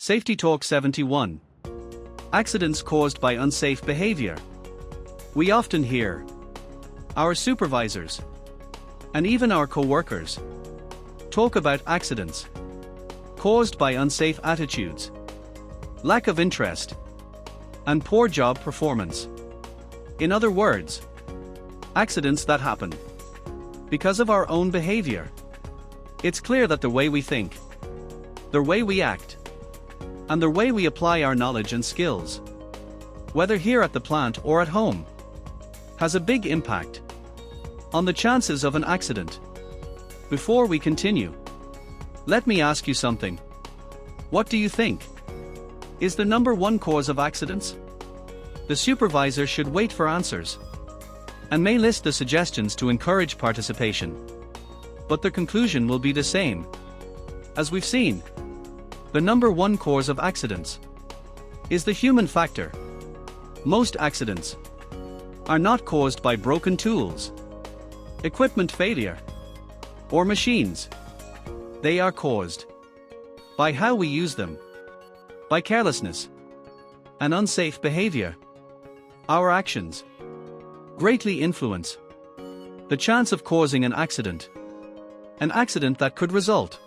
Safety Talk 71. Accidents caused by unsafe behavior. We often hear our supervisors and even our co-workers talk about accidents caused by unsafe attitudes, lack of interest, and poor job performance. In other words, accidents that happen because of our own behavior. It's clear that the way we think, the way we act, and the way we apply our knowledge and skills, whether here at the plant or at home, has a big impact on the chances of an accident. Before we continue, let me ask you something. What do you think is the number one cause of accidents? The supervisor should wait for answers and may list the suggestions to encourage participation. But the conclusion will be the same. As we've seen, the number one cause of accidents is the human factor. Most accidents are not caused by broken tools, equipment failure, or machines. They are caused by how we use them, by carelessness and unsafe behavior. Our actions greatly influence the chance of causing an accident that could result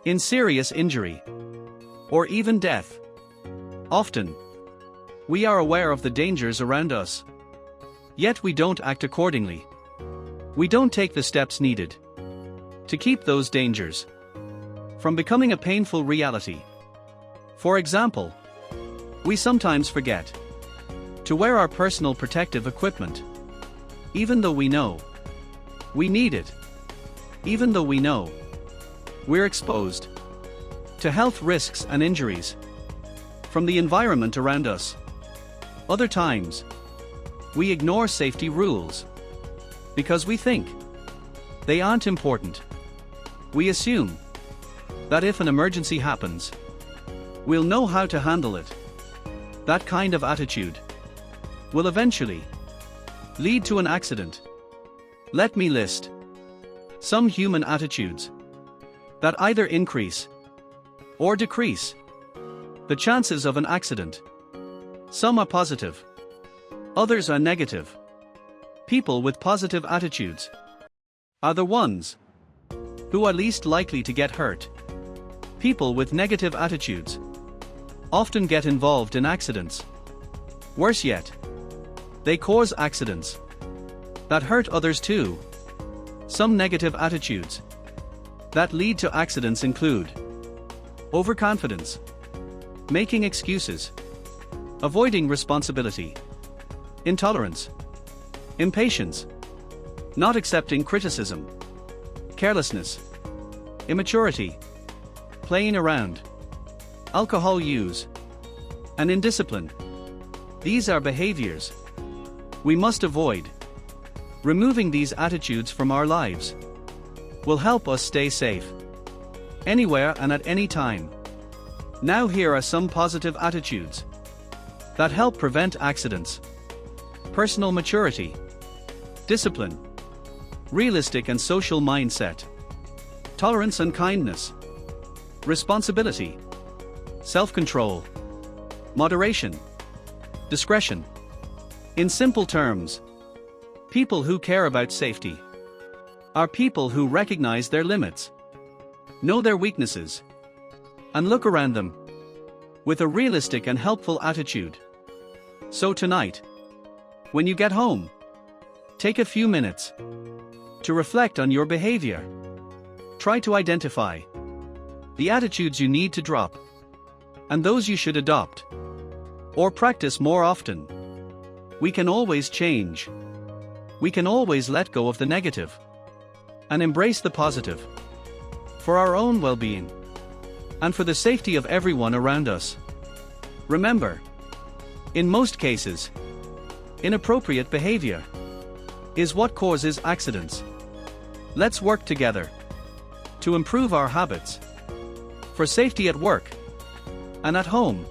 in serious injury or even death. Often, we are aware of the dangers around us, yet we don't act accordingly. We don't take the steps needed to keep those dangers from becoming a painful reality. For example, we sometimes forget to wear our personal protective equipment, even though we know we need it, even though we know we're exposed to health risks and injuries from the environment around us. Other times, we ignore safety rules because we think they aren't important. We assume that if an emergency happens, we'll know how to handle it. That kind of attitude will eventually lead to an accident. Let me list some human attitudes that either increase or decrease the chances of an accident. Some are positive, others are negative. People with positive attitudes are the ones who are least likely to get hurt. People with negative attitudes often get involved in accidents. Worse yet, they cause accidents that hurt others too. Some negative attitudes that lead to accidents include overconfidence, making excuses, avoiding responsibility, intolerance, impatience, not accepting criticism, carelessness, immaturity, playing around, alcohol use, and indiscipline. These are behaviors we must avoid. Removing these attitudes from our lives will help us stay safe, anywhere and at any time. Now here are some positive attitudes that help prevent accidents. Personal maturity, discipline, realistic and social mindset, tolerance and kindness, responsibility, self-control, moderation, discretion. In simple terms, people who care about safety are people who recognize their limits, know their weaknesses, and look around them with a realistic and helpful attitude. So tonight, when you get home, take a few minutes to reflect on your behavior. Try to identify the attitudes you need to drop and those you should adopt or practice more often. We can always change. We can always let go of the negative and embrace the positive for our own well-being and for the safety of everyone around us. Remember, in most cases, inappropriate behavior is what causes accidents. Let's work together to improve our habits for safety at work and at home.